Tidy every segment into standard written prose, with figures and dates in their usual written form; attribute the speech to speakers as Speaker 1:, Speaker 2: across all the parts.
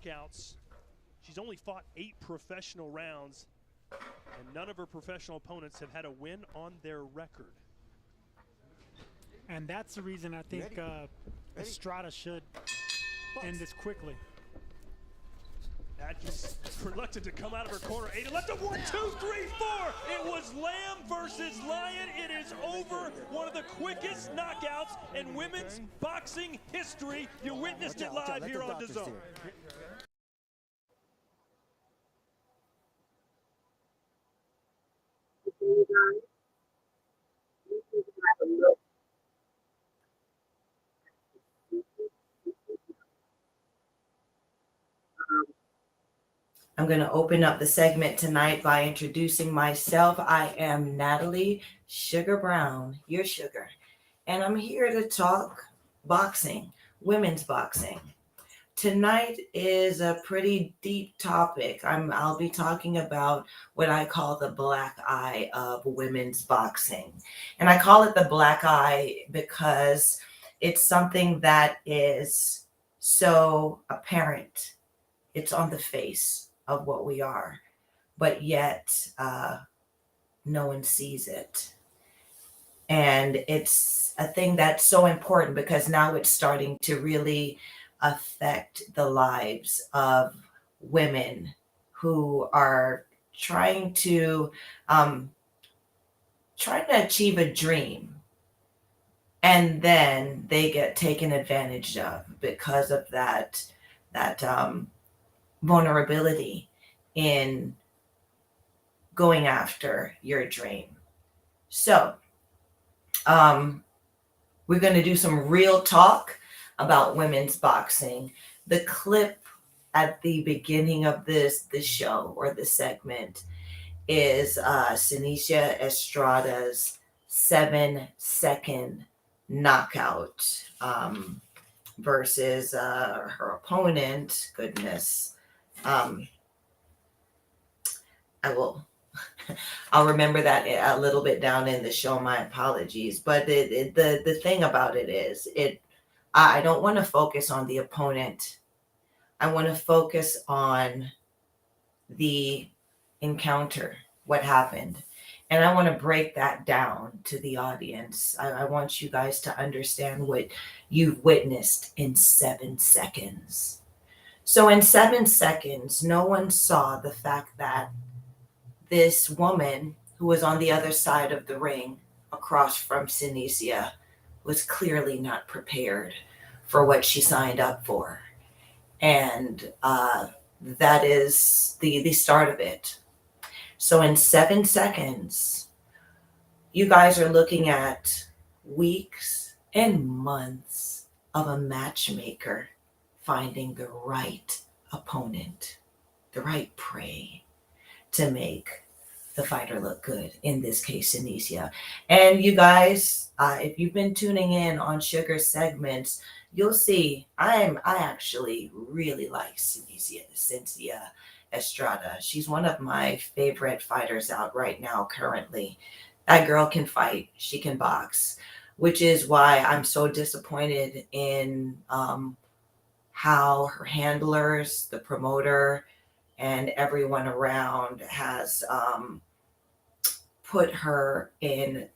Speaker 1: knockouts. She's only fought 8 professional rounds, and none of her professional opponents have had a win on their record.
Speaker 2: And that's the reason I think Estrada should end this quickly.
Speaker 1: Atkins reluctant to come out of her corner. Ada left a 1, 2, 3, 4. It was Lamb versus Lion. It is over. One of the quickest knockouts in women's boxing history. You witnessed it live here on DAZN.
Speaker 3: I'm going to open up the segment tonight by introducing myself. I am Natalie SUGAR Brown, your sugar, and I'm here to talk boxing, women's boxing. Tonight is a pretty deep topic. I'll be talking about what I call the black eye of women's boxing. And I call it the black eye because it's something that is so apparent. It's on the face of what we are, but yet no one sees it. And it's a thing that's so important because now it's starting to really affect the lives of women who are trying to achieve a dream, and then they get taken advantage of because of that vulnerability in going after your dream. So we're going to do some real talk about women's boxing. The clip at the beginning of the show or the segment is Senicia Estrada's 7-second knockout versus her opponent. Goodness. I'll remember that a little bit down in the show. My apologies. But the thing about it is, I don't want to focus on the opponent. I want to focus on the encounter, what happened. And I want to break that down to the audience. I want you guys to understand what you've witnessed in 7 seconds. So in 7 seconds, no one saw the fact that this woman who was on the other side of the ring across from Senicia was clearly not prepared for what she signed up for. And that is the start of it. So in 7 seconds, you guys are looking at weeks and months of a matchmaker finding the right opponent, the right prey to make the fighter look good, in this case, Senicia. And you guys, if you've been tuning in on Sugar's segments, you'll see I actually really like Senicia Estrada. She's one of my favorite fighters out right now currently. That girl can fight. She can box, which is why I'm so disappointed in how her handlers, the promoter, and everyone around has put her in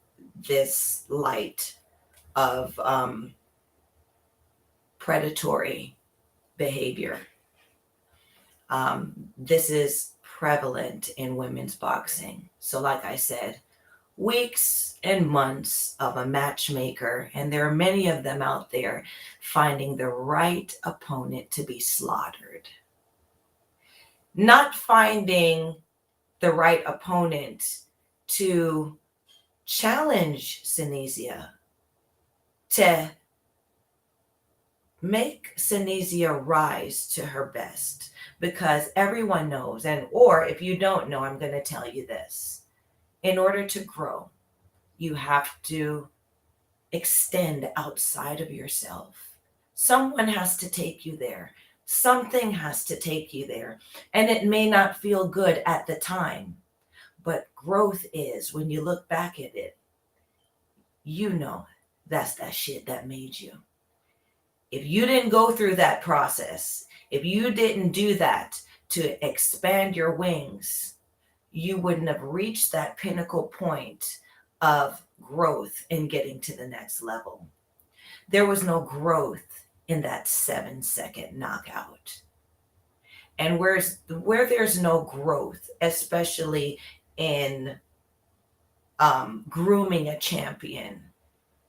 Speaker 3: this light of predatory behavior. This is prevalent in women's boxing. So like I said, weeks and months of a matchmaker, and there are many of them out there, finding the right opponent to be slaughtered. Not finding the right opponent to challenge Senicia, to make Senicia rise to her best, because everyone knows, or if you don't know, I'm going to tell you this. In order to grow, you have to extend outside of yourself. Someone has to take you there. Something has to take you there. And it may not feel good at the time, but growth is, when you look back at it, you know that's that shit that made you. If you didn't go through that process, if you didn't do that to expand your wings, you wouldn't have reached that pinnacle point of growth in getting to the next level. There was no growth in that 7-second knockout. And where there's no growth, especially in grooming a champion,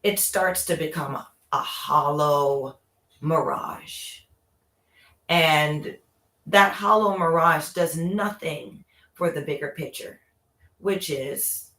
Speaker 3: it starts to become a hollow mirage. And that hollow mirage does nothing for the bigger picture, which is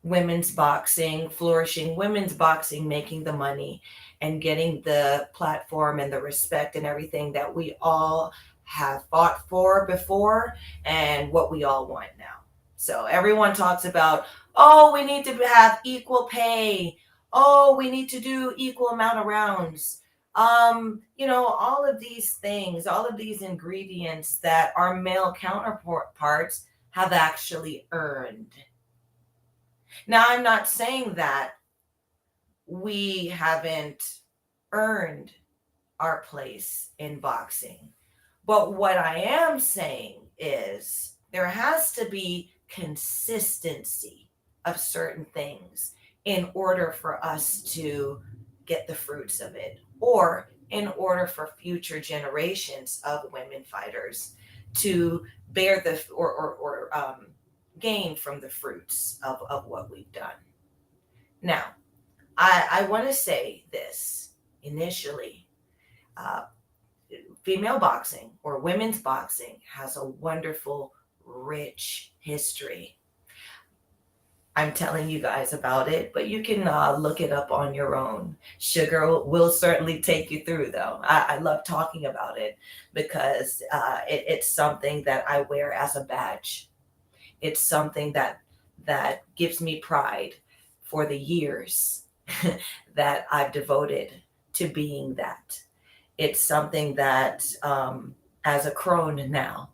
Speaker 3: women's boxing, flourishing women's boxing, making the money and getting the platform and the respect and everything that we all have fought for before and what we all want now. So everyone talks about, oh, we need to have equal pay. Oh, we need to do equal amount of rounds. All of these things, all of these ingredients that our male counterparts have actually earned. Now, I'm not saying that we haven't earned our place in boxing, but what I am saying is there has to be consistency of certain things in order for us to get the fruits of it, or in order for future generations of women fighters to bear the or gain from the fruits of what we've done. Now, I want to say this initially. Female boxing or women's boxing has a wonderful, rich history. I'm telling you guys about it, but you can look it up on your own. Sugar will certainly take you through, though. I love talking about it because it's something that I wear as a badge. It's something that gives me pride for the years that I've devoted to being that. It's something that, as a crone now,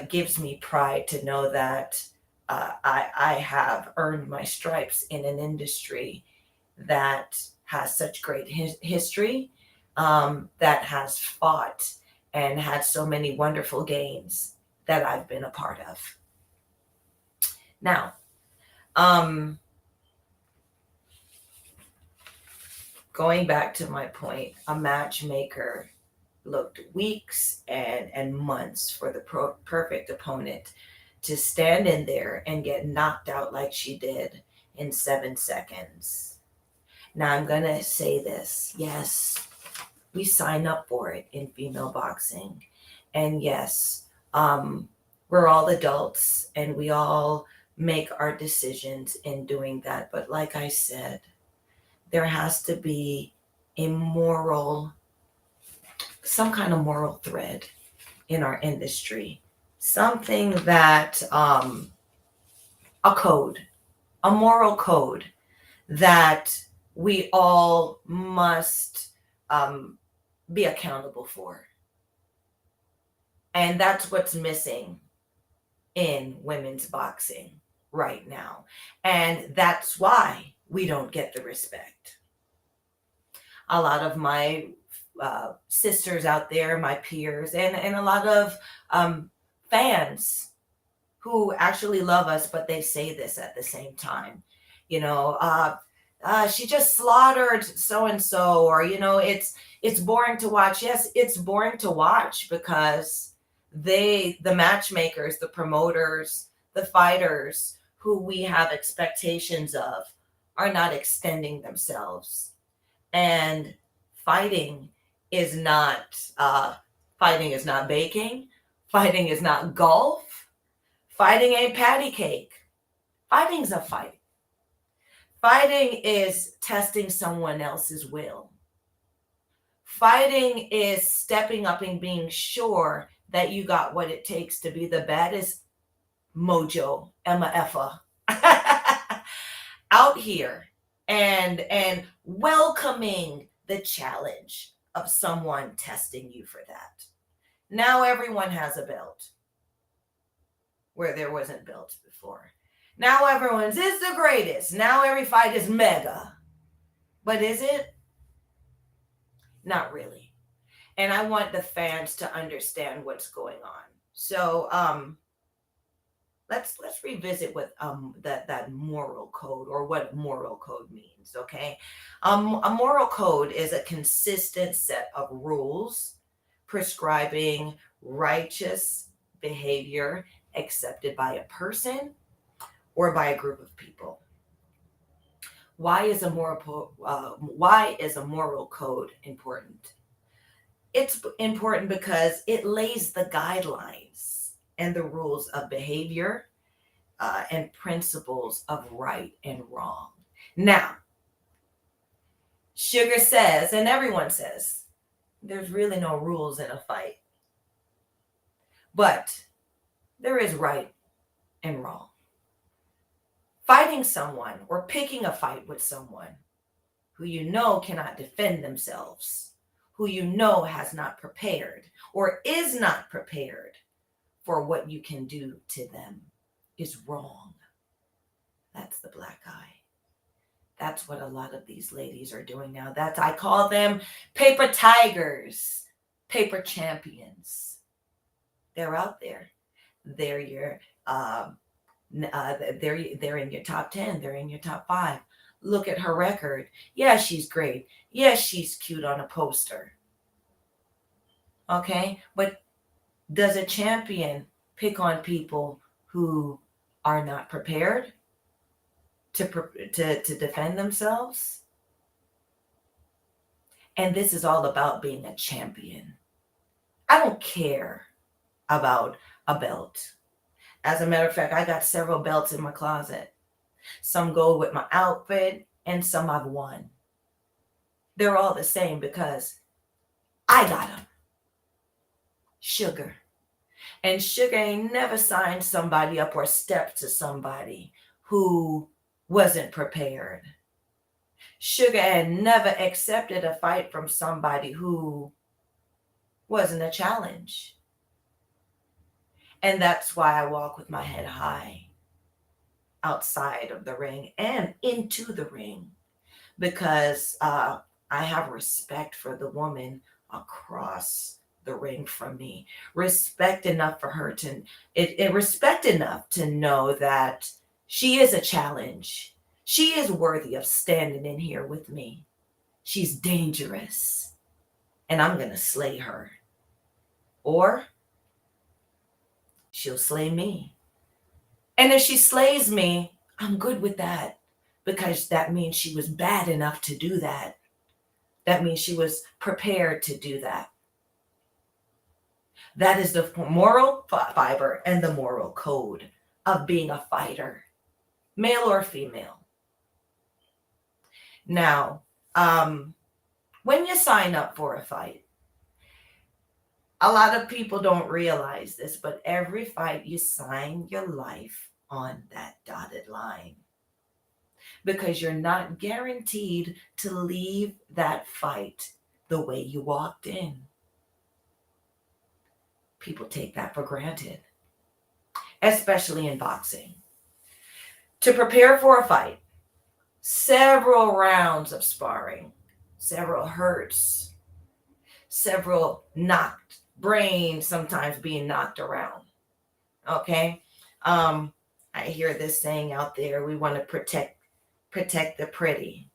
Speaker 3: gives me pride to know that I have earned my stripes in an industry that has such great history, that has fought and had so many wonderful gains that I've been a part of. Now, going back to my point, a matchmaker looked weeks and months for the perfect opponent to stand in there and get knocked out like she did in 7 seconds. Now I'm going to say this. Yes, we sign up for it in female boxing. And yes, we're all adults and we all make our decisions in doing that. But like I said, there has to be some kind of moral thread in our industry. Something that, a moral code that we all must be accountable for. And that's what's missing in women's boxing right now. And that's why we don't get the respect. A lot of my sisters out there, my peers, and a lot of fans who actually love us, but they say this at the same time. She just slaughtered so-and-so, or, it's boring to watch. Yes, it's boring to watch because the matchmakers, the promoters, the fighters who we have expectations of are not extending themselves. And fighting is not baking. Fighting is not golf. Fighting ain't patty cake. Fighting's a fight. Fighting is testing someone else's will. Fighting is stepping up and being sure that you got what it takes to be the baddest mojo, Emma Effa, out here and welcoming the challenge of someone testing you for that. Now everyone has a belt where there wasn't belts before. Now everyone's is the greatest. Now every fight is mega. But is it? Not really. And I want the fans to understand what's going on. So let's revisit what that moral code, or what moral code means. Okay, a moral code is a consistent set of rules prescribing righteous behavior accepted by a person or by a group of people. Why is a moral code important? It's important because it lays the guidelines and the rules of behavior and principles of right and wrong. Now, Sugar says, and everyone says, there's really no rules in a fight. But there is right and wrong. Fighting someone or picking a fight with someone who you know cannot defend themselves, who you know has not prepared or is not prepared for what you can do to them, is wrong. That's the black eye. That's what a lot of these ladies are doing now. I call them paper tigers, paper champions. They're out there. They're your they're in your top 10. They're in your top 5. Look at her record. Yeah, she's great. Yeah, she's cute on a poster. Okay, but does a champion pick on people who are not prepared to defend themselves? And this is all about being a champion. I don't care about a belt. As a matter of fact, I got several belts in my closet. Some go with my outfit and some I've won. They're all the same because I got them. Sugar. And Sugar ain't never signed somebody up or stepped to somebody who wasn't prepared. Sugar had never accepted a fight from somebody who wasn't a challenge. And that's why I walk with my head high outside of the ring and into the ring, because I have respect for the woman across the ring from me. Respect enough for her respect enough to know that she is a challenge. She is worthy of standing in here with me. She's dangerous, and I'm going to slay her. Or she'll slay me. And if she slays me, I'm good with that, because that means she was bad enough to do that. That means she was prepared to do that. That is the moral fiber and the moral code of being a fighter, male or female. Now, when you sign up for a fight, a lot of people don't realize this, but every fight you sign your life on that dotted line, because you're not guaranteed to leave that fight the way you walked in. People take that for granted, especially in boxing. To prepare for a fight, several rounds of sparring, several hurts, several knocked brains sometimes being knocked around. Okay, I hear this saying out there: we want to protect the pretty.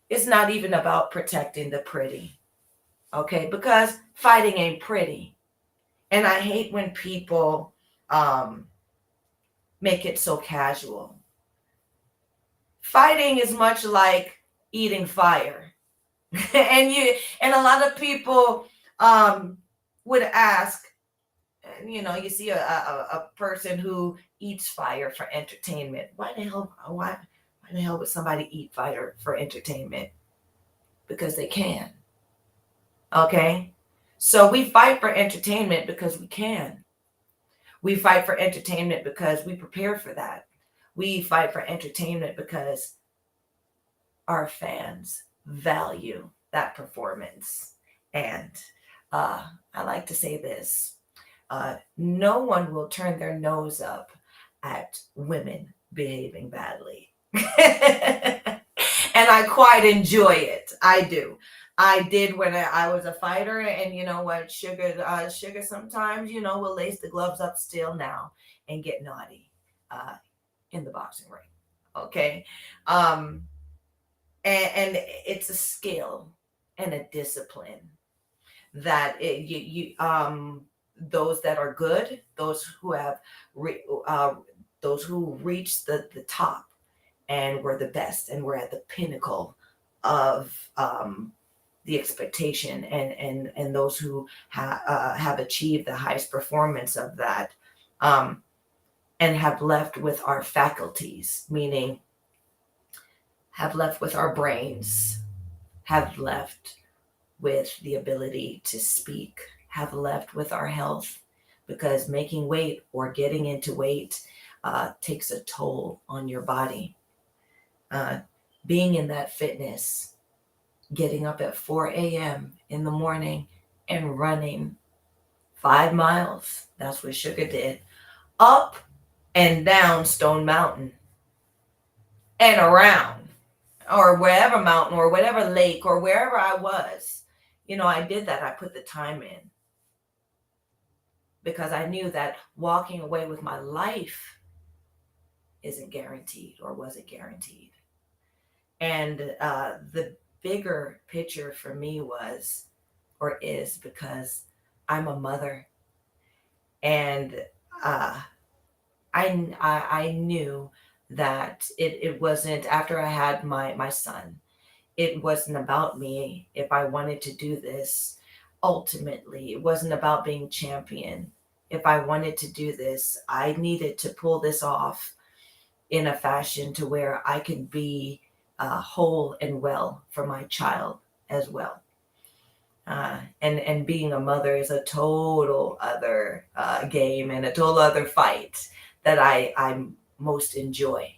Speaker 3: It's not even about protecting the pretty, okay? Because fighting ain't pretty, and I hate when people make it so casual. Fighting is much like eating fire. and a lot of people would ask, you see a person who eats fire for entertainment. Why the hell would somebody eat fire for entertainment? Because they can. Okay? So we fight for entertainment because we can. We fight for entertainment because we prepare for that. We fight for entertainment because our fans value that performance. And I like to say this: no one will turn their nose up at women behaving badly. And I quite enjoy it. I do. I did when I was a fighter, and you know what, Sugar sometimes, will lace the gloves up still now and get naughty in the boxing ring. Okay. Um, and it's a skill and a discipline that those that are good, those who have those who reach the top and we're the best and we're at the pinnacle of the expectation, and those who have achieved the highest performance of that, and have left with our faculties, meaning have left with our brains, have left with the ability to speak, have left with our health, because making weight or getting into weight takes a toll on your body. Being in that fitness, getting up at 4 a.m. in the morning and running 5 miles, that's what Sugar did, up and down Stone Mountain and around, or wherever mountain or whatever lake or wherever I was. I did that. I put the time in because I knew that walking away with my life isn't guaranteed or wasn't guaranteed. And the bigger picture for me was or is because I'm a mother, and I knew that it wasn't, after I had my son, it wasn't about me. If I wanted to do this, ultimately, it wasn't about being champion. If I wanted to do this, I needed to pull this off in a fashion to where I could be whole and well for my child as well. And being a mother is a total other game and a total other fight that I most enjoy.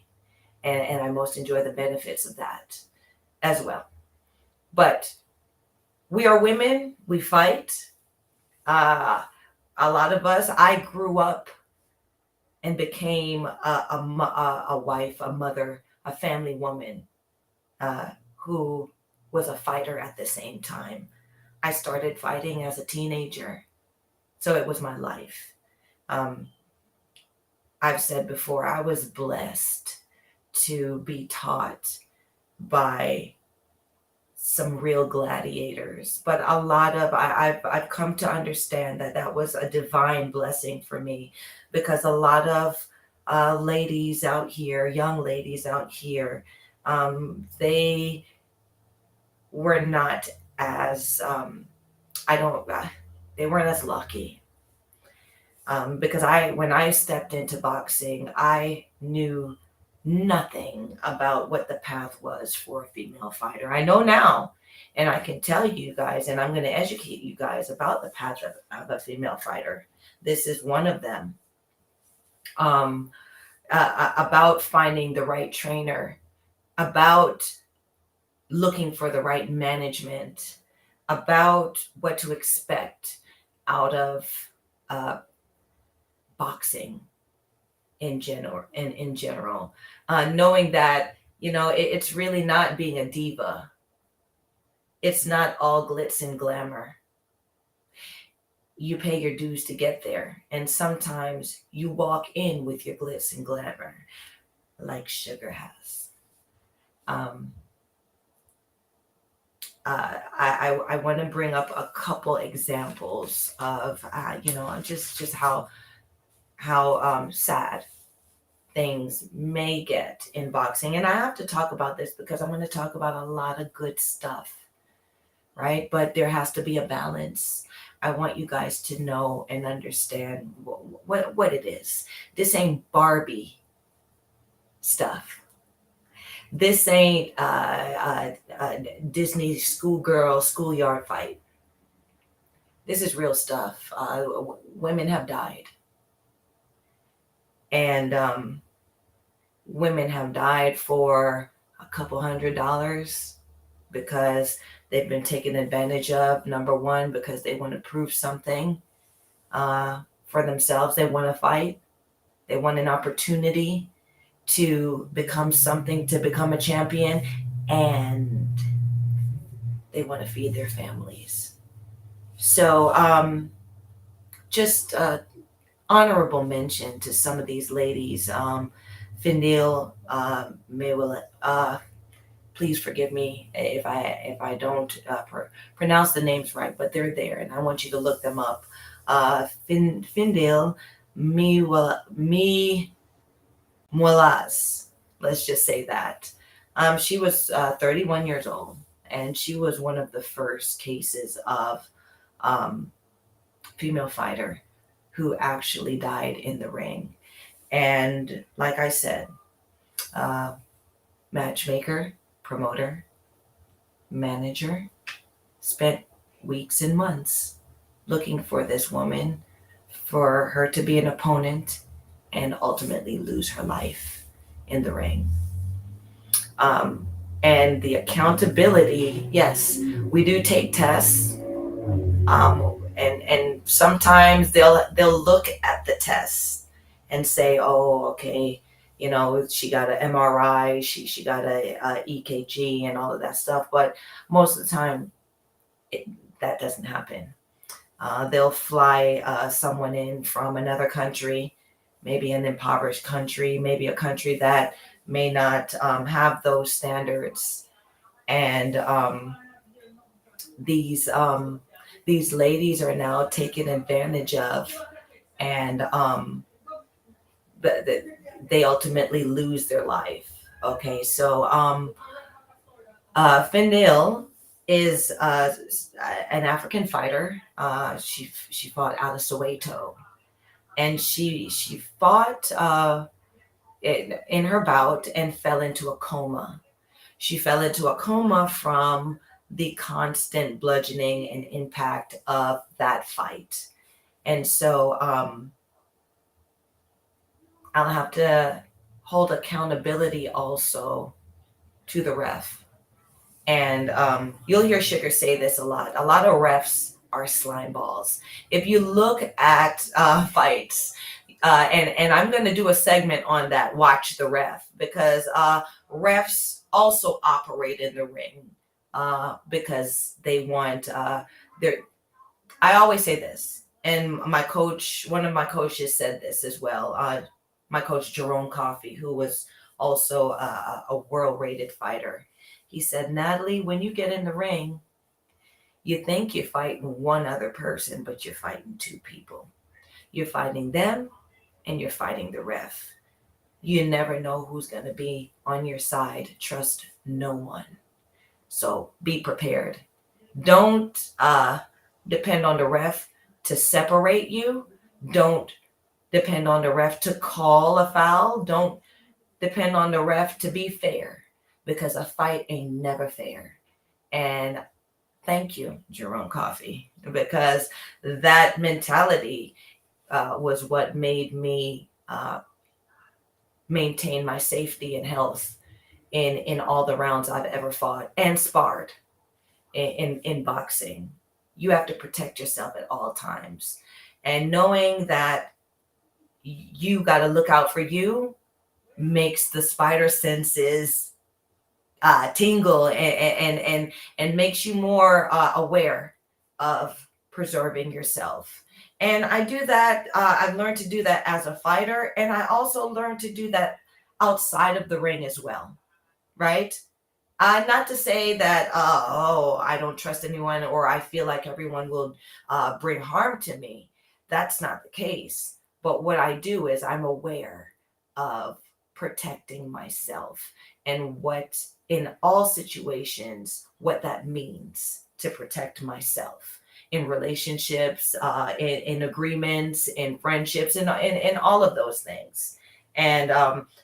Speaker 3: And I most enjoy the benefits of that as well. But we are women, we fight. A lot of us, I grew up and became a wife, a mother, a family woman who was a fighter at the same time. I started fighting as a teenager, so it was my life. I've said before, I was blessed to be taught by some real gladiators, but a lot of I've come to understand that was a divine blessing for me, because a lot of ladies out here, young ladies out here, they were not as they weren't as lucky, because when I stepped into boxing, I knew nothing about what the path was for a female fighter. I know now, and I can tell you guys, and I'm going to educate you guys about the path of a female fighter. This is one of them. About finding the right trainer, about looking for the right management, about what to expect out of boxing in general, knowing that it's really not being a diva. It's not all glitz and glamour. You pay your dues to get there, and sometimes you walk in with your glitz and glamour, like Sugar has. I want to bring up a couple examples of just how sad things may get in boxing. And I have to talk about this because I'm going to talk about a lot of good stuff, right? But there has to be a balance. I want you guys to know and understand what it is. This ain't Barbie stuff. This ain't Disney schoolgirl schoolyard fight. This is real stuff. Women have died. And women have died for a couple $100 because they've been taken advantage of. Number one, because they want to prove something for themselves. They want to fight. They want an opportunity to become something, to become a champion. And they want to feed their families. So just honorable mention to some of these ladies. Findil, please forgive me if I don't pronounce the names right, but they're there, and I want you to look them up. Findil Muelaz, let's just say that. She was 31 years old, and she was one of the first cases of female fighter who actually died in the ring. And like I said, matchmaker, promoter, manager, spent weeks and months looking for this woman, for her to be an opponent, and ultimately lose her life in the ring. And the accountability, yes, we do take tests, and sometimes they'll look at the tests and say, oh, okay, you know, she got an MRI, she got a EKG and all of that stuff. But most of the time, that doesn't happen. They'll fly someone in from another country, maybe an impoverished country, maybe a country that may not have those standards. And these ladies are now taken advantage of, and they ultimately lose their life. Okay, so Findil is an African fighter. She fought out of Soweto, and she fought in her bout and fell into a coma. She fell into a coma from the constant bludgeoning and impact of that fight. And so I'll have to hold accountability also to the ref. And you'll hear Sugar say this a lot. A lot of refs are slime balls. If you look at fights, and I'm going to do a segment on that, watch the ref, because refs also operate in the ring because they want their. I always say this, and my coach, one of my coaches said this as well. My coach Jerome Coffey, who was also a world-rated fighter, he said, Natalie, when you get in the ring, you think you're fighting one other person, but you're fighting two people. You're fighting them, and you're fighting the ref. You never know who's going to be on your side. Trust no one. So be prepared. Don't depend on the ref to separate you. Don't depend on the ref to call a foul. Don't depend on the ref to be fair, because a fight ain't never fair. And thank you, Jerome Coffey, because that mentality was what made me maintain my safety and health in all the rounds I've ever fought and sparred in boxing. You have to protect yourself at all times. And knowing that you got to look out for you makes the spider senses tingle and makes you more aware of preserving yourself. And I do that. I've learned to do that as a fighter, and I also learned to do that outside of the ring as well, right? Not to say that, I don't trust anyone, or I feel like everyone will bring harm to me. That's not the case. But what I do is I'm aware of protecting myself, and what, in all situations, what that means to protect myself in relationships, in agreements, in friendships, in all of those things. And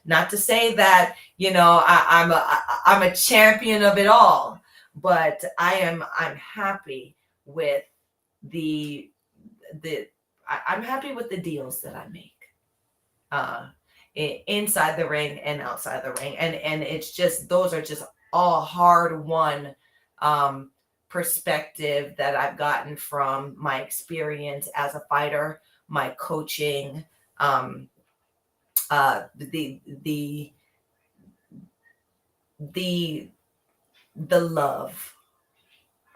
Speaker 3: not to say that, you know, I'm a champion of it all, but I'm happy with I'm happy with the deals that I make inside the ring and outside the ring. And it's just, those are just all hard won perspective that I've gotten from my experience as a fighter, my coaching, the love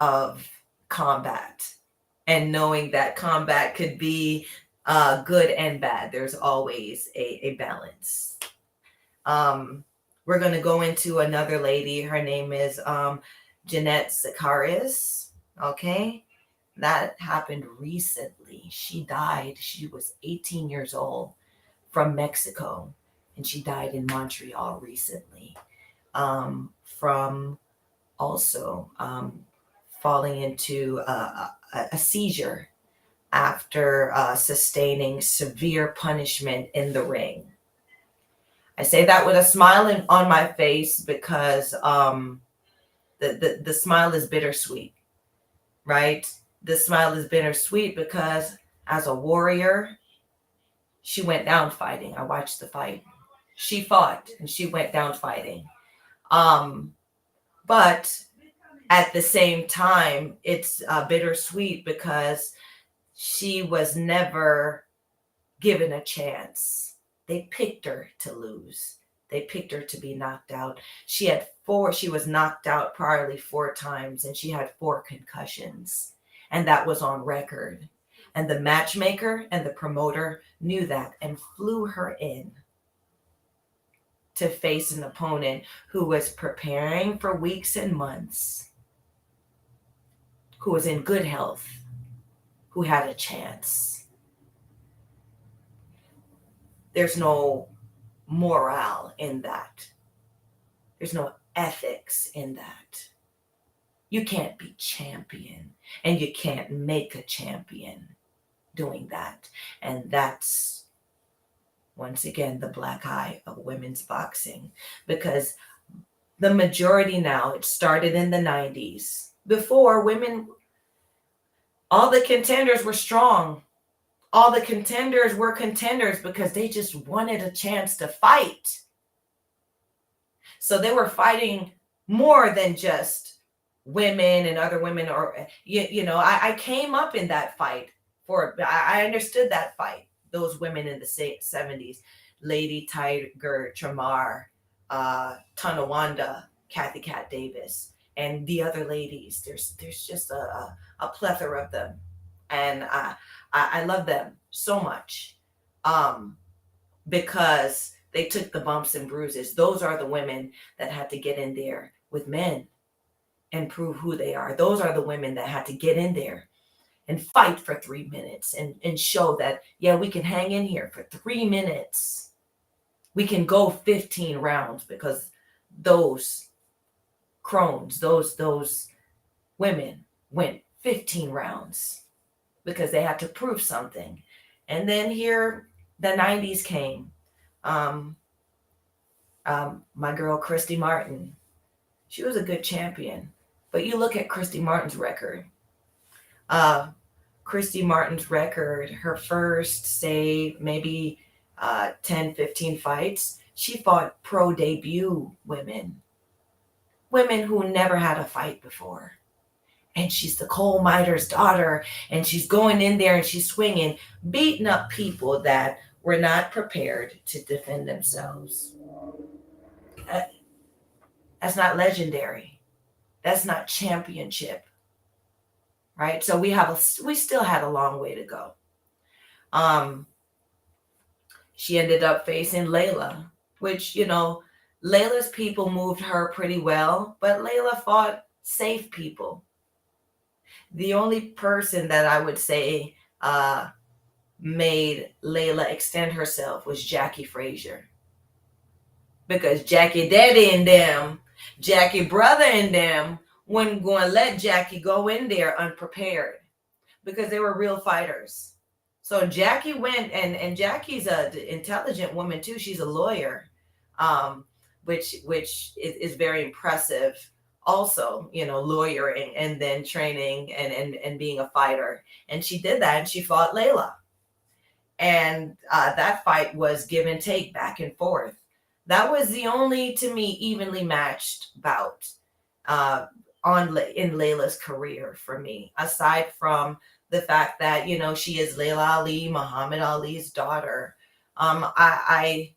Speaker 3: of combat, and knowing that combat could be good and bad. There's always a balance. We're going to go into another lady. Her name is Jeanette Sicarius. Okay. That happened recently. She died. She was 18 years old, from Mexico, and she died in Montreal recently, from also falling into a seizure after sustaining severe punishment in the ring. I say that with a smile on my face because the smile is bittersweet, right? The smile is bittersweet because as a warrior, she went down fighting. I watched the fight. She fought and she went down fighting. But at the same time, it's bittersweet because she was never given a chance. They picked her to lose. They picked her to be knocked out. She was knocked out priorly 4 times, and she had 4 concussions. And that was on record. And the matchmaker and the promoter knew that and flew her in to face an opponent who was preparing for weeks and months, who was in good health, who had a chance. There's no morale in that. There's no ethics in that. You can't be champion, and you can't make a champion doing that. And that's, once again, the black eye of women's boxing, because the majority now, it started in the 90s. Before, women, all the contenders were strong. All the contenders were contenders because they just wanted a chance to fight. So they were fighting more than just women and other women, or I came up in that fight. I understood that fight. Those women in the 70s, Lady Tiger Tramar, Tonawanda, Kathy Cat Davis, and the other ladies. There's just a plethora of them, and I love them so much, because they took the bumps and bruises. Those are the women that had to get in there with men and prove who they are. Those are the women that had to get in there and fight for 3 minutes and show that, yeah, we can hang in here for 3 minutes. We can go 15 rounds, because those crones, those women went 15 rounds because they had to prove something. And then here the 90s came. My girl Christy Martin, she was a good champion, but you look at Christy Martin's record. Christy Martin's record, her first, say, maybe 10, 15 fights, she fought pro debut women who never had a fight before. And she's the coal miner's daughter, and she's going in there and she's swinging, beating up people that were not prepared to defend themselves. That's not legendary. That's not championship, right? So we still had a long way to go. She ended up facing Layla, which, Layla's people moved her pretty well, but Layla fought safe people. The only person that I would say made Layla extend herself was Jackie Frazier. Because Jackie Daddy and them, Jackie brother and them, wasn't going to let Jackie go in there unprepared, because they were real fighters. So Jackie went, and Jackie's an intelligent woman too. She's a lawyer, which is very impressive. Also, lawyering and then training and being a fighter. And she did that, and she fought Layla. And that fight was give and take, back and forth. That was the only, to me, evenly matched bout in Layla's career for me, aside from the fact that, she is Layla Ali, Muhammad Ali's daughter. Her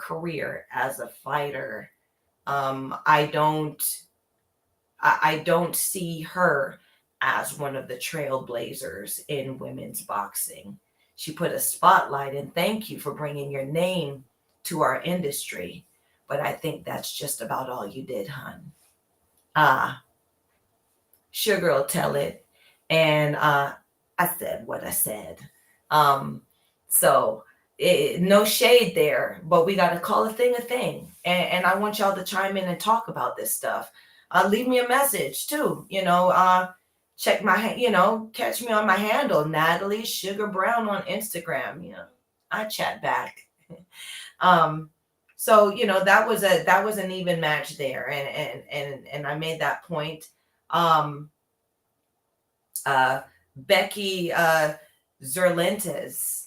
Speaker 3: career as a fighter, I don't I don't see her as one of the trailblazers in women's boxing. She put a spotlight, and thank you for bringing your name to our industry. But I think that's just about all you did, hun. Sugar will tell it. And I said what I said. So no shade there, but we got to call a thing. And I want y'all to chime in and talk about this stuff. Leave me a message too. Check my, catch me on my handle, Natalie SUGAR Brown on Instagram. I chat back. So that was an even match there, and I made that point. Becky Zerlentes,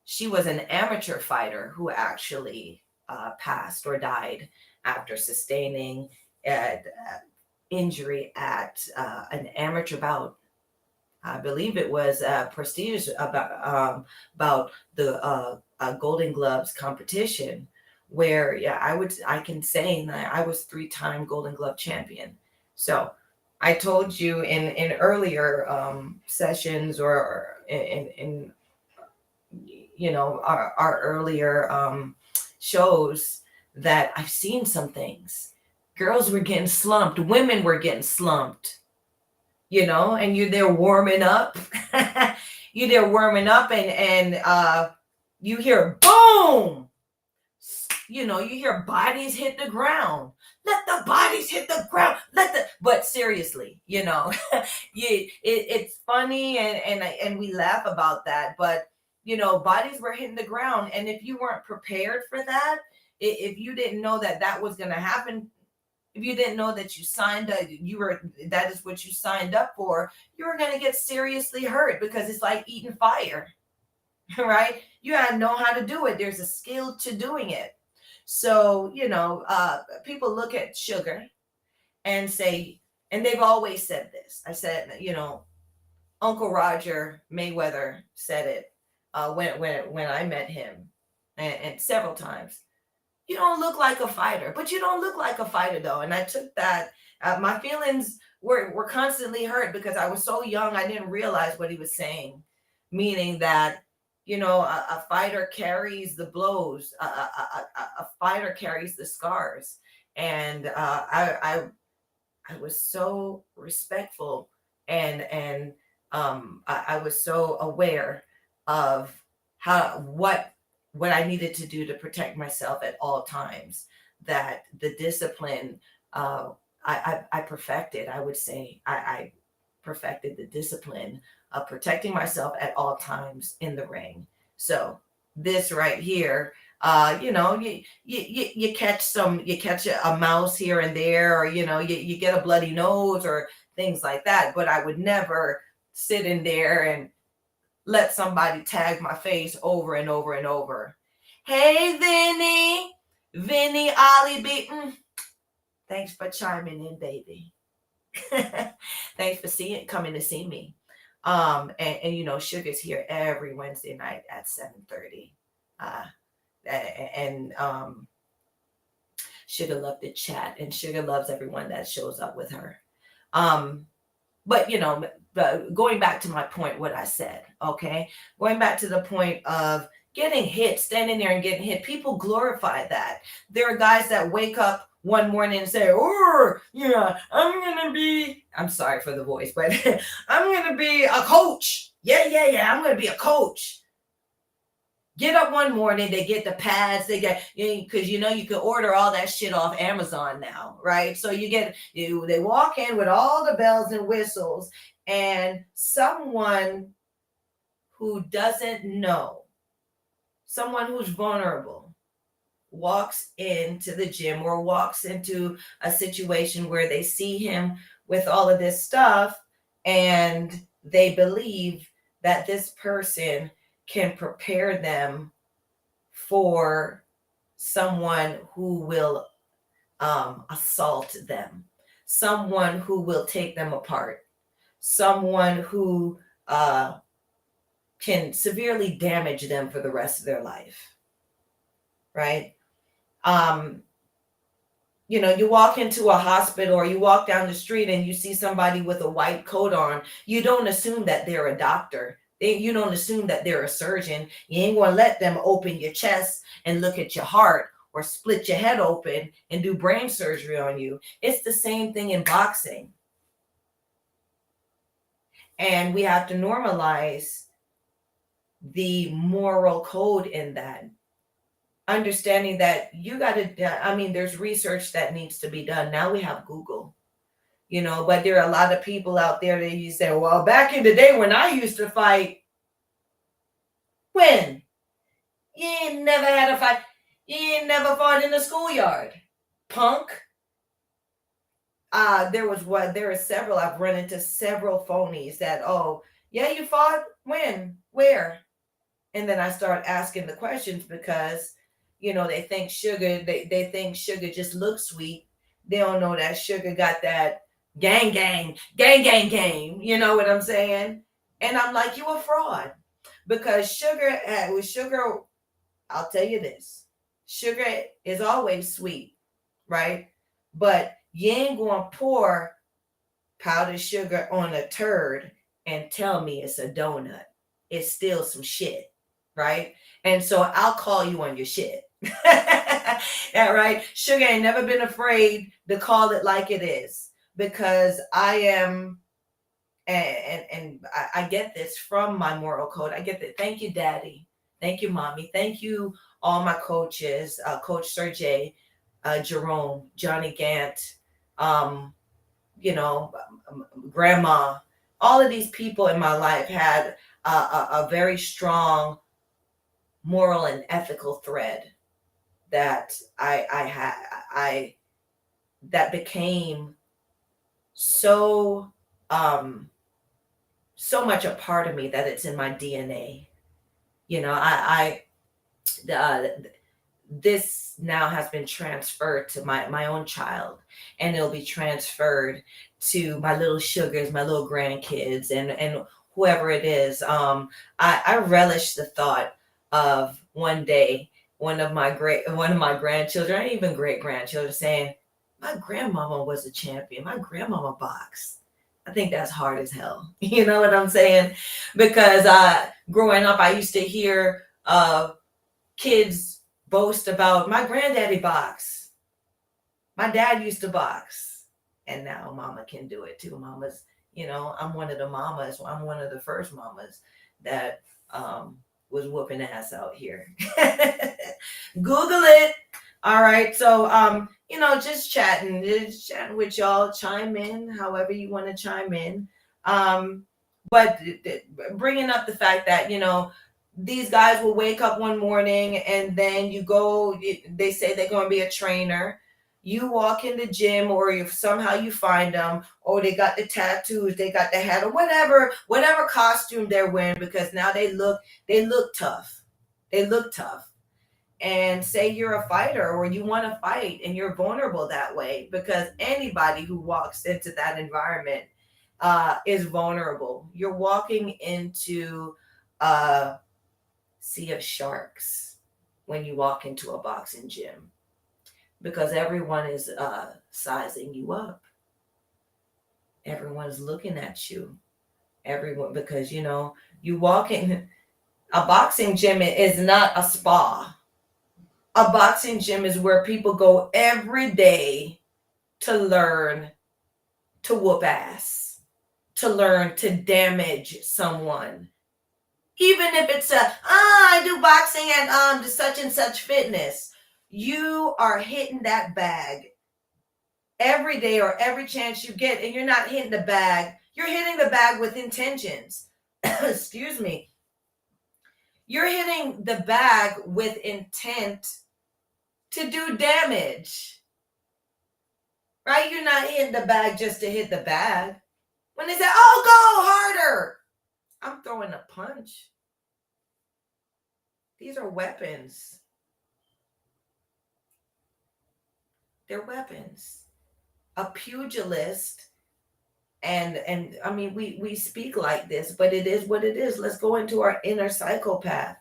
Speaker 3: she was an amateur fighter who actually passed or died after sustaining injury at an amateur bout. I believe it was prestigious about the Golden Gloves competition, where I can say that I was 3-time Golden Glove champion. So I told you in earlier sessions, or in our earlier shows, that I've seen some things. Girls were getting slumped, women were getting slumped, and you're there warming up. You're there warming up, and you hear boom. You hear bodies hit the ground. Let the bodies hit the ground. But seriously, it's funny, and we laugh about that. But bodies were hitting the ground, and if you weren't prepared for that, if you didn't know that was going to happen, if you didn't know that you signed up, that is what you signed up for, you were going to get seriously hurt, because it's like eating fire, right? You gotta know how to do it. There's a skill to doing it. So, people look at Sugar and say, and they've always said this. I said, Uncle Roger Mayweather said it when I met him, and several times. You don't look like a fighter, but you don't look like a fighter though. And I took that. My feelings were constantly hurt, because I was so young. I didn't realize what he was saying, meaning that a fighter carries the blows. A fighter carries the scars. And I was so respectful, and I was so aware of what I needed to do to protect myself at all times, that the discipline I perfected. I would say I perfected the discipline of protecting myself at all times in the ring. So this right here, you catch a mouse here and there, or you get a bloody nose or things like that. But I would never sit in there and let somebody tag my face over and over and over. Hey, Vinny Ollie Beaton. Thanks for chiming in, baby. Thanks for coming to see me. And Sugar's here every Wednesday night at 7:30. And Sugar loved to chat, and Sugar loves everyone that shows up with her. But going back to my point, what I said, okay? Going back to the point of getting hit, standing there and getting hit. People glorify that. There are guys that wake up one morning and say, I'm sorry for the voice, but I'm going to be a coach. Yeah, I'm going to be a coach. Get up one morning, they get the pads, because you can order all that shit off Amazon now, right? So they walk in with all the bells and whistles, and someone who doesn't know, someone who's vulnerable, walks into the gym or walks into a situation where they see him with all of this stuff, and they believe that this person can prepare them for someone who will assault them, someone who will take them apart, someone who can severely damage them for the rest of their life, right? You know, you walk into a hospital or you walk down the street and you see somebody with a white coat on, you don't assume that they're a doctor. You don't assume that they're a surgeon. You ain't going to let them open your chest and look at your heart or split your head open and do brain surgery on you. It's the same thing in boxing. And we have to normalize the moral code in that. Understanding that you got to, I mean, there's research that needs to be done. Now we have Google, you know, but there are a lot of people out there that you say, well, back in the day when I used to fight, when? You ain't never had a fight. You ain't never fought in the schoolyard, punk. There are several, I've run into several phonies that, oh, yeah, you fought? When? Where? And then I start asking the questions because, you know, they think sugar, they think sugar just looks sweet. They don't know that sugar got that gang. You know what I'm saying? And I'm like, you a fraud. Because sugar, I'll tell you this. Sugar is always sweet, right? But you ain't going to pour powdered sugar on a turd and tell me it's a donut. It's still some shit, right? And so I'll call you on your shit. Yeah, right. Sugar ain't never been afraid to call it like it is, because I am, and I get this from my moral code. I get that. Thank you, Daddy. Thank you, Mommy. Thank you, all my coaches, Coach Sergey, Jerome, Johnny Gant, you know, Grandma. All of these people in my life had a very strong moral and ethical thread that that became so so much a part of me that it's in my DNA. You know, this now has been transferred to my own child, and it'll be transferred to my little sugars, my little grandkids, and whoever it is. I relish the thought of one day one of my grandchildren, or even great grandchildren, saying, my grandmama was a champion. My grandmama boxed. I think that's hard as hell. You know what I'm saying? Because growing up, I used to hear kids boast about, my granddaddy box. My dad used to box. And now mama can do it too. Mama's, you know, I'm one of the mamas. I'm one of the first mamas that was whooping ass out here. Google it. All right. So, you know, just chatting with y'all. Chime in however you want to chime in. But bringing up the fact that, you know, these guys will wake up one morning and then you go, they say they're going to be a trainer. You walk in the gym, or you somehow you find them, or they got the tattoos, they got the hat, or whatever costume they're wearing, because now they look tough. They look tough. And say you're a fighter, or you want to fight, and you're vulnerable that way, because anybody who walks into that environment is vulnerable. You're walking into a sea of sharks when you walk into a boxing gym, because everyone is sizing you up. Everyone's looking at you. Everyone, because, you know, you walk in a boxing gym is not a spa. A boxing gym is where people go every day to learn to whoop ass, to learn to damage someone. Even if it's I do boxing at the such and such fitness. You are hitting that bag every day or every chance you get, and you're not hitting the bag. You're hitting the bag with intentions. Excuse me. You're hitting the bag with intent to do damage. Right? You're not hitting the bag just to hit the bag. When they say, oh, go harder, I'm throwing a punch. These are weapons. They're weapons. A pugilist, and I mean, we speak like this, but it is what it is. Let's go into our inner psychopath.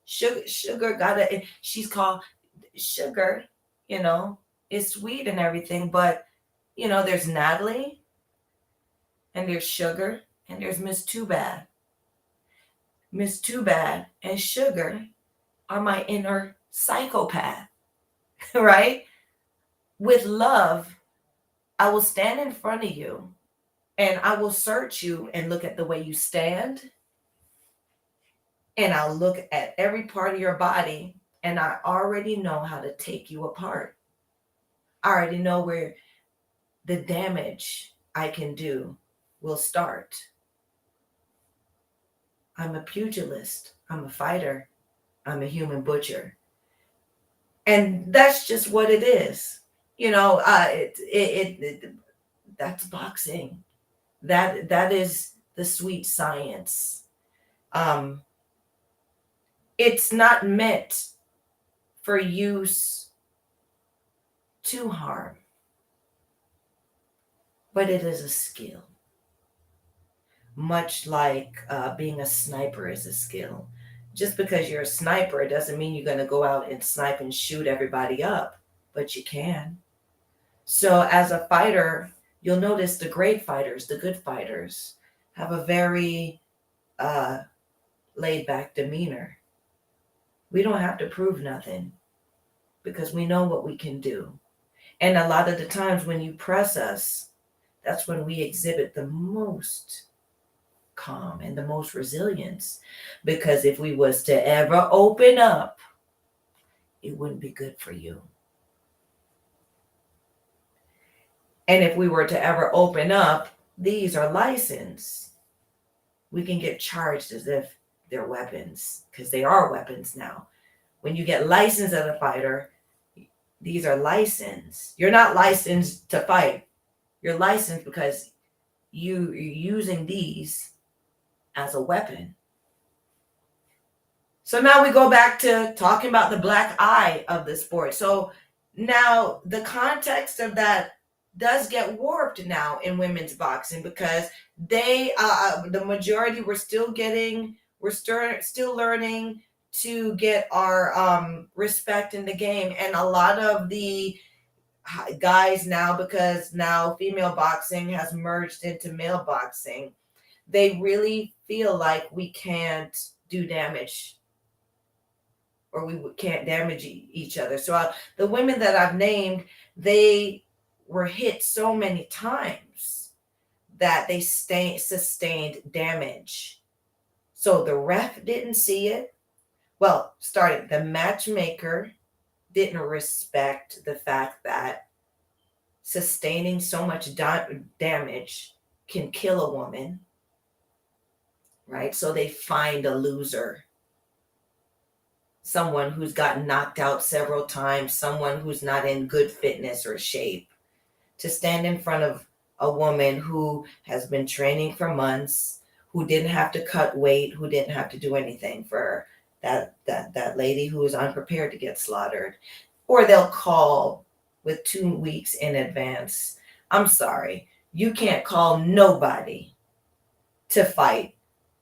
Speaker 3: Sugar she's called Sugar, you know, is sweet and everything, but you know, there's Natalie and there's Sugar and there's Miss Too Bad. Miss Too Bad and Sugar are my inner psychopath, right? With love, I will stand in front of you and I will search you and look at the way you stand. And I'll look at every part of your body and I already know how to take you apart. I already know where the damage I can do will start. I'm a pugilist. I'm a fighter. I'm a human butcher. And that's just what it is. You know, that's boxing. That is the sweet science. It's not meant for use to harm, but it is a skill. Much like being a sniper is a skill. Just because you're a sniper doesn't mean you're going to go out and snipe and shoot everybody up, but you can. So as a fighter, you'll notice the great fighters, the good fighters, have a very laid back demeanor. We don't have to prove nothing because we know what we can do. And a lot of the times when you press us, that's when we exhibit the most calm and the most resilience. Because if we was to ever open up, it wouldn't be good for you. And if we were to ever open up, these are licensed. We can get charged as if they're weapons, because they are weapons now. When you get licensed as a fighter, these are licensed. You're not licensed to fight. You're licensed because you're using these as a weapon. So now we go back to talking about the black eye of the sport. So now the context of that does get warped now in women's boxing because they, the majority, we're still learning to get our respect in the game. And a lot of the guys now, because now female boxing has merged into male boxing, they really feel like we can't do damage or we can't damage each other. So the women that I've named, they were hit so many times that they sustained damage. So the ref didn't see it. Well, the matchmaker didn't respect the fact that sustaining so much damage can kill a woman, right? So they find a loser, someone who's gotten knocked out several times, someone who's not in good fitness or shape, to stand in front of a woman who has been training for months, who didn't have to cut weight, who didn't have to do anything for that lady who is unprepared to get slaughtered. Or they'll call with 2 weeks in advance. I'm sorry, you can't call nobody to fight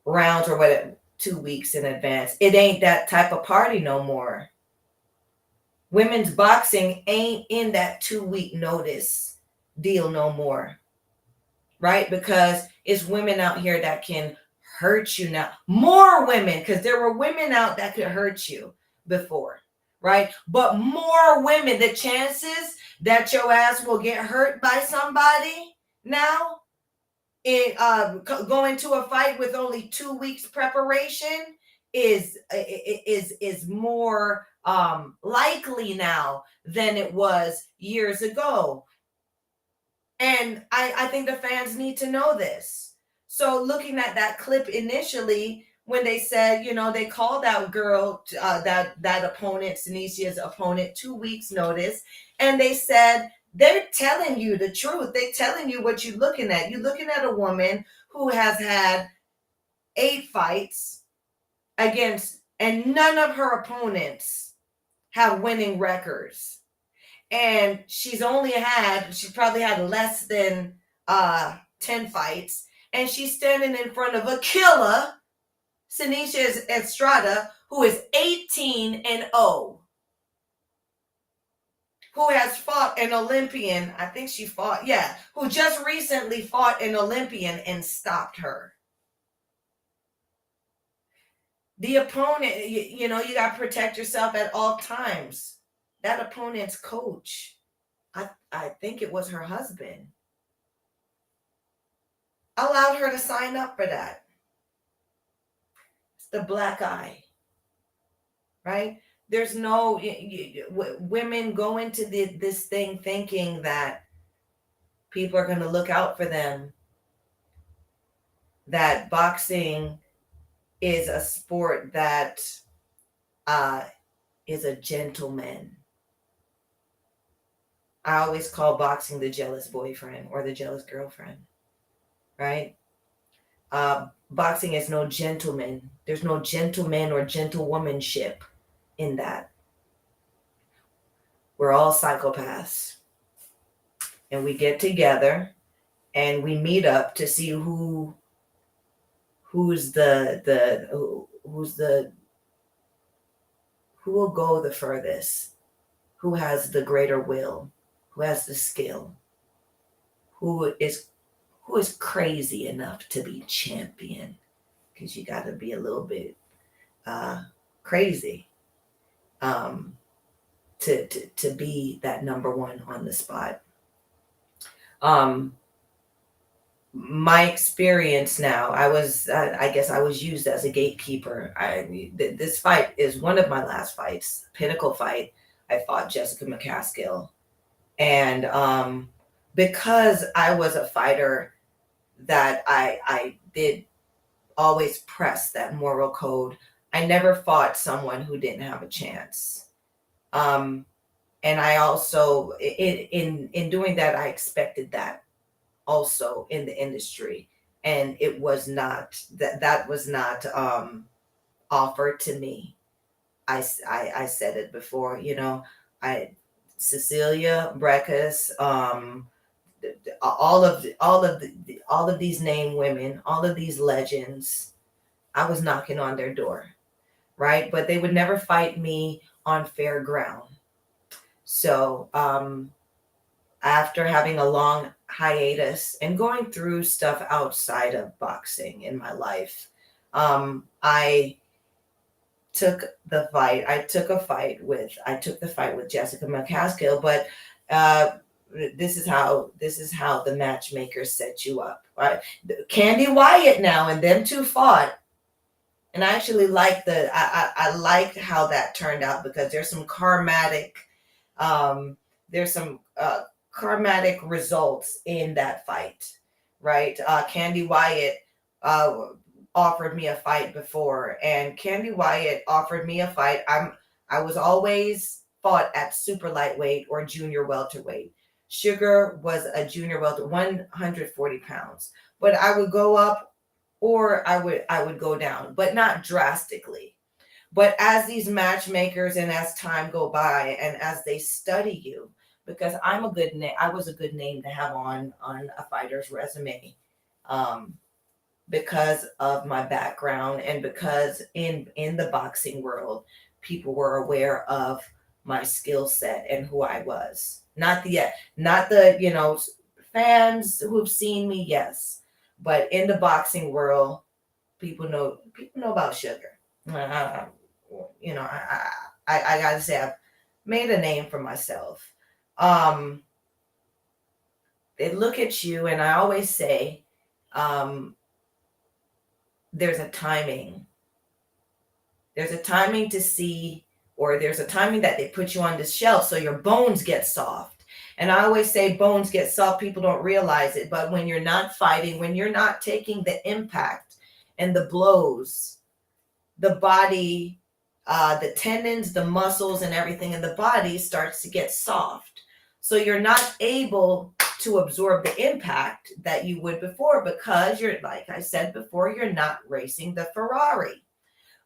Speaker 3: rounds or whatever 2 weeks in advance. It ain't that type of party no more. Women's boxing ain't in that 2-week notice deal no more, right? Because it's women out here that can hurt you now. More women, because there were women out that could hurt you before, right? But more women, the chances that your ass will get hurt by somebody now, going to a fight with only 2 weeks preparation is more likely now than it was years ago. And I think the fans need to know this. So looking at that clip initially, when they said, you know, they called that girl, that opponent, Sinicia's opponent, 2 weeks notice, and they said, they're telling you the truth. They're telling you what you're looking at. You're looking at a woman who has had 8 fights against, and none of her opponents have winning records. And she's probably had less than 10 fights. And she's standing in front of a killer, Sinicia Estrada, who is 18-0. who has fought an Olympian. I think she fought, yeah, who just recently fought an Olympian and stopped her. The opponent, you know, you got to protect yourself at all times. That opponent's coach, I think it was her husband, allowed her to sign up for that. It's the black eye, right? There's no, women go into this thing thinking that people are going to look out for them, that boxing is a sport that is a gentleman. I always call boxing the jealous boyfriend or the jealous girlfriend, right? Boxing is no gentleman. There's no gentleman or gentlewomanship in that. We're all psychopaths. And we get together and we meet up to see who will go the furthest, who has the greater will, who has the skill, who is crazy enough to be champion, because you got to be a little bit crazy to be that number one on the spot. My experience now, I guess I was used as a gatekeeper. This fight is one of my last fights, pinnacle fight. I fought Jessica McCaskill, and because I was a fighter that I did always press that moral code, I never fought someone who didn't have a chance. And I also, in doing that, I expected that also in the industry, and it was not that was not offered to me. I said it before, you know, Cecilia Breckus, all of these named women, all of these legends, I was knocking on their door, right? But they would never fight me on fair ground. So after having a long hiatus and going through stuff outside of boxing in my life, I took the fight. I took the fight with Jessica McCaskill, but this is how the matchmakers set you up, right? Candy Wyatt now and them two fought, and I actually like I liked how that turned out, because there's some karmatic results in that fight, right? Candy Wyatt offered me a fight before, and Candy Wyatt offered me a fight. I was always fought at super lightweight or junior welterweight. Sugar was a junior welter, 140 pounds, but I would go up or I would go down, but not drastically. But as these matchmakers and as time go by and as they study you, because I was a good name to have on a fighter's resume, because of my background and because in the boxing world, people were aware of my skill set and who I was. Not the you know, fans who've seen me, yes, but in the boxing world, people know about Sugar. You know, I gotta say, I've made a name for myself. They look at you, and I always say, there's a timing. There's a timing to see, or there's a timing that they put you on the shelf so your bones get soft. And I always say bones get soft. People don't realize it, but when you're not fighting, when you're not taking the impact and the blows, the body, the tendons, the muscles, and everything in the body starts to get soft. So you're not able to absorb the impact that you would before, because you're, like I said before, you're not racing the Ferrari.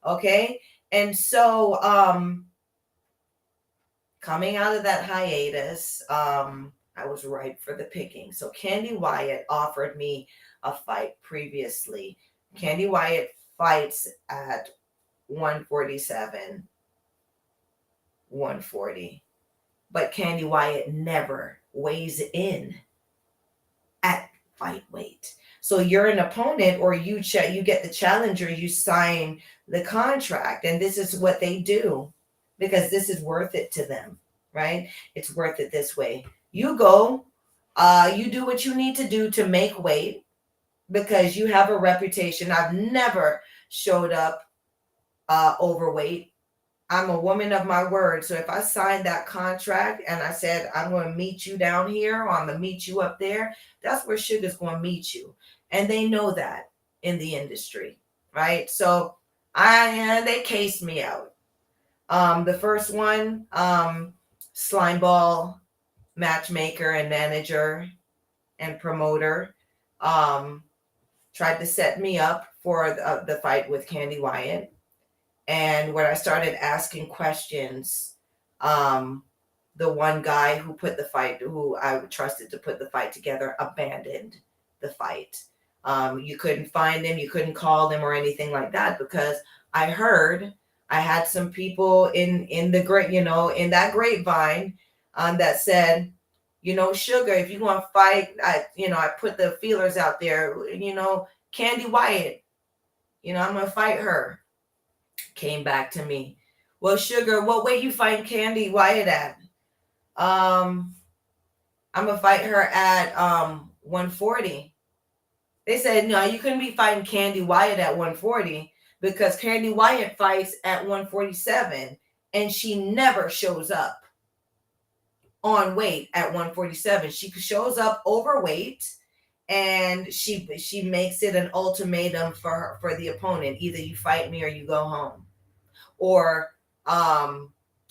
Speaker 3: Okay. And so, coming out of that hiatus, I was ripe for the picking. So Candy Wyatt offered me a fight previously. Candy Wyatt fights at 147, 140. but Candy Wyatt never weighs in at fight weight. So you're an opponent, or you get the challenger, you sign the contract, and this is what they do because this is worth it to them, right? It's worth it this way. You go, you do what you need to do to make weight because you have a reputation. I've never showed up overweight. I'm a woman of my word. So if I signed that contract and I said, I'm going to meet you down here, or I'm going to meet you up there, that's where Sugar's going to meet you. And they know that in the industry, right? So they cased me out. The first one, Slimeball matchmaker and manager and promoter, tried to set me up for the fight with Candy Wyatt. And when I started asking questions, the one guy who I trusted to put the fight together, abandoned the fight. You couldn't find him, you couldn't call him or anything like that, because I had some people in that grapevine that said, Sugar, if you want to fight, I put the feelers out there, Candy Wyatt, I'm going to fight her. Came back to me. Well, Sugar, what weight you fighting Candy Wyatt at? I'm gonna fight her at 140. They said, no, you couldn't be fighting Candy Wyatt at 140 because Candy Wyatt fights at 147 and she never shows up on weight at 147. She shows up overweight, and she makes it an ultimatum for the opponent. Either you fight me or you go home. Or,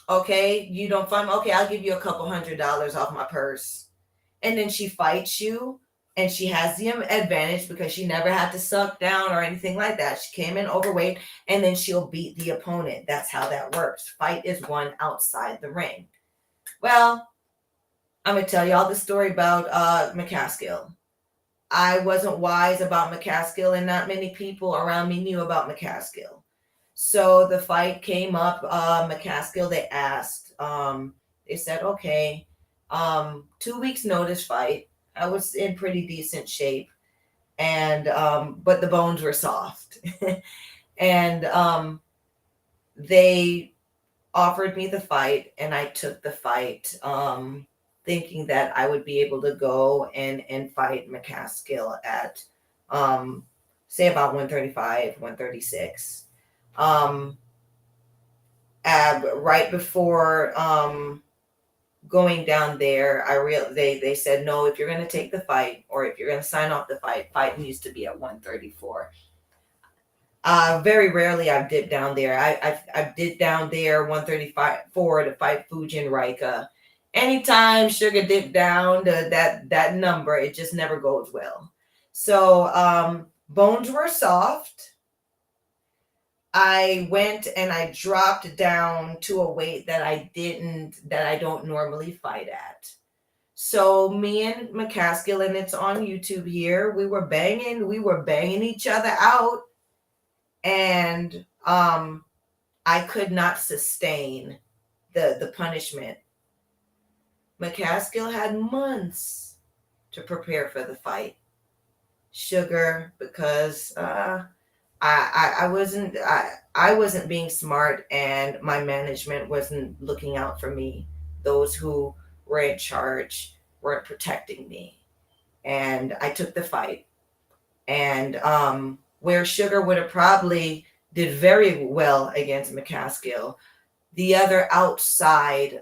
Speaker 3: okay, you don't fight me. Okay, I'll give you a couple $100 off my purse. And then she fights you, and she has the advantage because she never had to suck down or anything like that. She came in overweight, and then she'll beat the opponent. That's how that works. Fight is won outside the ring. Well, I'm going to tell you all the story about McCaskill. I wasn't wise about McCaskill, and not many people around me knew about McCaskill. So the fight came up. McCaskill, they asked, they said, okay, 2 weeks notice fight. I was in pretty decent shape, and but the bones were soft. And they offered me the fight, and I took the fight, thinking that I would be able to go and fight McCaskill at say about 135, 136. Right before going down there, they said, no, if you're going to take the fight, or if you're going to sign off the fight needs to be at 134. Very rarely I've dipped down there. I've dipped down there 135 to fight Fujin Raika. Anytime Sugar dipped down to that number, it just never goes well. So bones were soft. I went and I dropped down to a weight that I don't normally fight at. So me and McCaskill, and it's on YouTube here, we were banging each other out, and I could not sustain the punishment. McCaskill had months to prepare for the fight. Sugar, because I wasn't being smart, and my management wasn't looking out for me. Those who were in charge weren't protecting me, and I took the fight. And where Sugar would have probably did very well against McCaskill, the other outside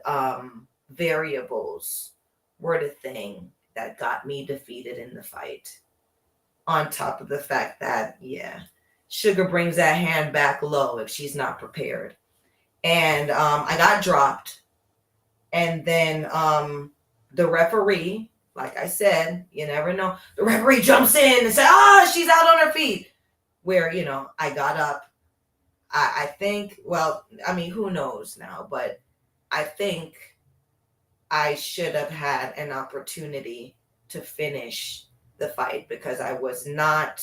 Speaker 3: variables were the thing that got me defeated in the fight. On top of the fact that, Sugar brings that hand back low if she's not prepared. And I got dropped. And then the referee, like I said, you never know. The referee jumps in and says, she's out on her feet. Where, I got up. I think, who knows now, but I think I should have had an opportunity to finish the fight, because I was not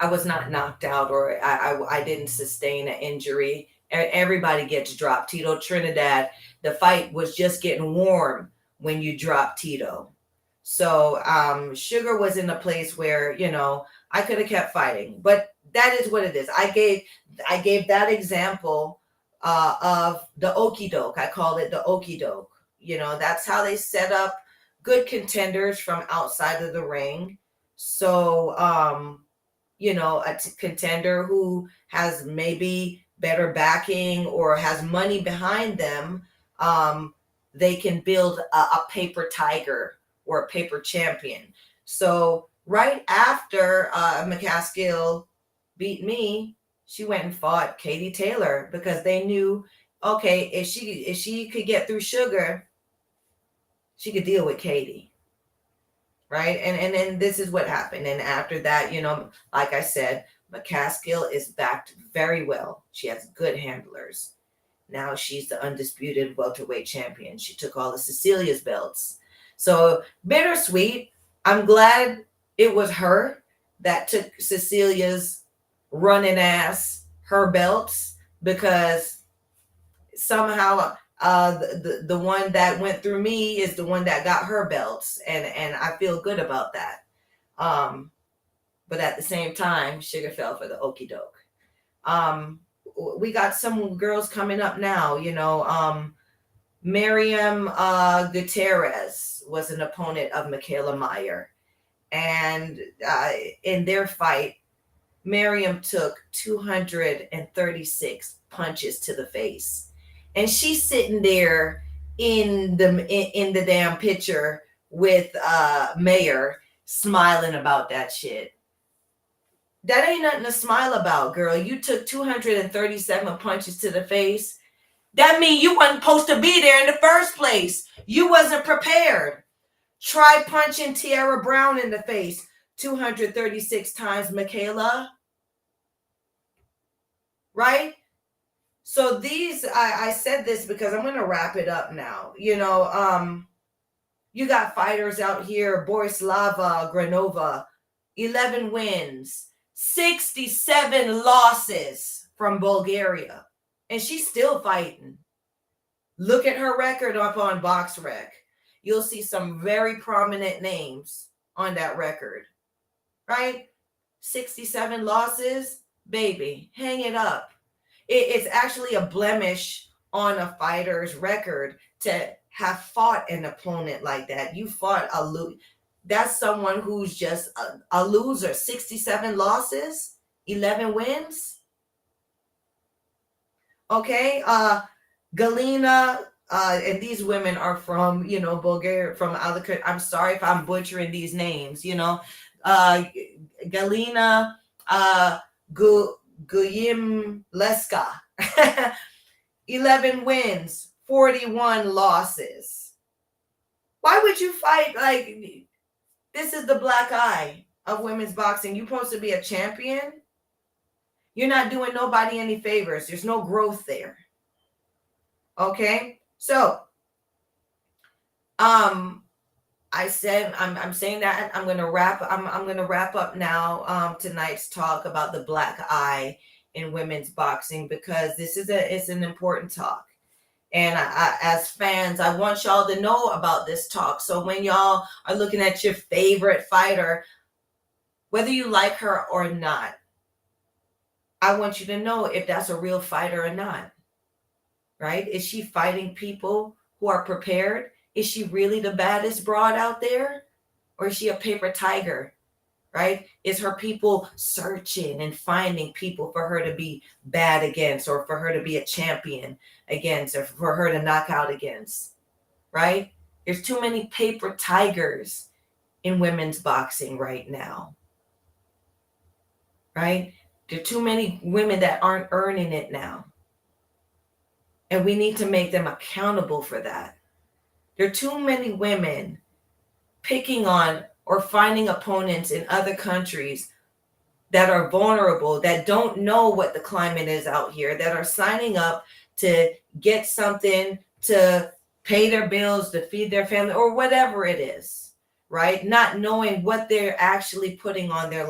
Speaker 3: knocked out, or I didn't sustain an injury, Everybody gets dropped. Tito Trinidad, the fight was just getting warm when you dropped Tito. So Sugar was in a place where, you know, I could have kept fighting, but that is what it is. I gave that example of the okie doke. I call it the okie doke. You know, that's how they set up good contenders from outside of the ring. So, you know, a contender who has maybe better backing or has money behind them, they can build a paper tiger or a paper champion. So right after McCaskill beat me, she went and fought Katie Taylor because they knew, okay, if she could get through Sugar, she could deal with Katie. Right. And then this is what happened. And after that, you know, like I said, McCaskill is backed very well. She has good handlers. Now she's the undisputed welterweight champion. She took all of Cecilia's belts. So Bittersweet, I'm glad it was her that took Cecilia's running ass, her belts, because somehow the one that went through me is the one that got her belts, and I feel good about that. But at the same time, Sugar fell for the okie doke. We got some girls coming up now, you know. Miriam Gutierrez was an opponent of Michaela Meyer, and in their fight, Miriam took 236 punches to the face. And she's sitting there in the damn picture with Mayer smiling about that shit. That ain't nothing to smile about, girl. You took 237 punches to the face. That means you wasn't supposed to be there in the first place. You wasn't prepared. Try punching Tiara Brown in the face 236 times, Michaela. Right? So these, I said this because I'm going to wrap it up now. You know, you got fighters out here, Borislava Granova, 11 wins, 67 losses from Bulgaria. And she's still fighting. Look at her record up on BoxRec. You'll see some very prominent names on that record. Right? 67 losses, baby, hang it up. It's actually a blemish on a fighter's record to have fought an opponent like that. You fought a loser. That's someone who's just a loser. 67 losses, 11 wins. Okay, Galina, and these women are from, you know, Bulgaria, from other countries. I'm sorry if I'm butchering these names, you know. Galina, Guyim Leska, 11 wins, 41 losses. Why would you fight like this? Is the black eye of women's boxing. You're supposed to be a champion. You're not doing nobody any favors. There's no growth there. Okay, so I said I'm saying that I'm gonna wrap up now tonight's talk about the black eye in women's boxing, because it's an important talk, and I, as fans, I want y'all to know about this talk. So when y'all are looking at your favorite fighter, whether you like her or not, I want you to know if that's a real fighter or not. Right? Is she fighting people who are prepared? Is she really the baddest broad out there? Or is she a paper tiger? Right? Is her people searching and finding people for her to be bad against, or for her to be a champion against, or for her to knock out against? Right? There's too many paper tigers in women's boxing right now. Right? There are too many women that aren't earning it now. And we need to make them accountable for that. There are too many women picking on or finding opponents in other countries that are vulnerable, that don't know what the climate is out here, that are signing up to get something to pay their bills, to feed their family, or whatever it is, right? Not knowing what they're actually putting on their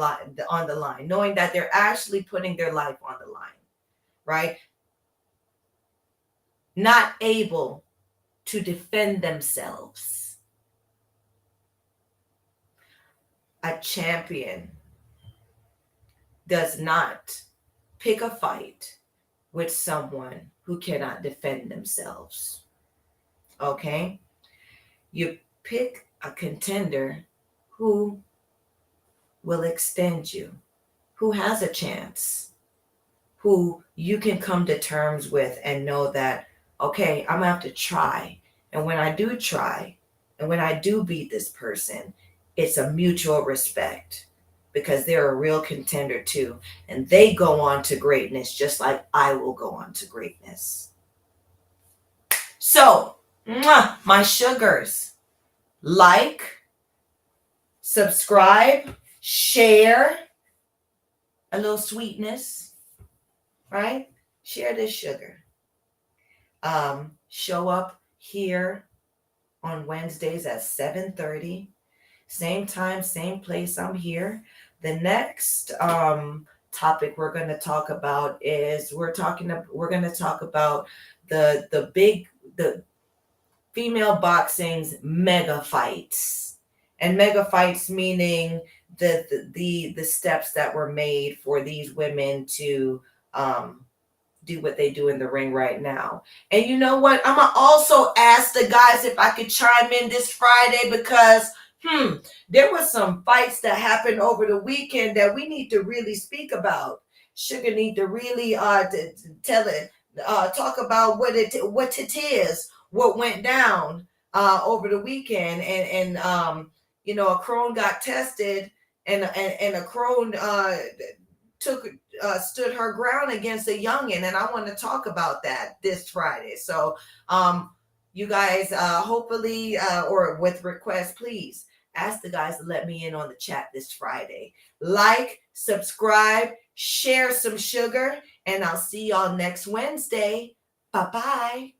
Speaker 3: on the line, knowing that they're actually putting their life on the line, right? not able to defend themselves. A champion does not pick a fight with someone who cannot defend themselves. Okay? You pick a contender who will extend you, who has a chance, who you can come to terms with and know that, okay, I'm gonna have to try. And when I do try, and when I do beat this person, it's a mutual respect because they're a real contender too. And they go on to greatness just like I will go on to greatness. So, my sugars, like, subscribe, share, a little sweetness, right? Share this sugar. Show up here on Wednesdays at 7:30. Same time, same place. I'm here. The next topic we're going to talk about is we're going to talk about the female boxing's mega fights. And mega fights meaning the steps that were made for these women to do what they do in the ring right now. And you know what? I'm going to also ask the guys if I could chime in this Friday because there were some fights that happened over the weekend that we need to really speak about. Sugar need to really tell it, talk about what it is, what went down over the weekend, and a crone got tested, and a crone stood her ground against a youngin, and I want to talk about that this Friday. So you guys hopefully or with requests, please ask the guys to let me in on the chat this Friday. Like, subscribe, share some sugar, and I'll see y'all next Wednesday. Bye-bye.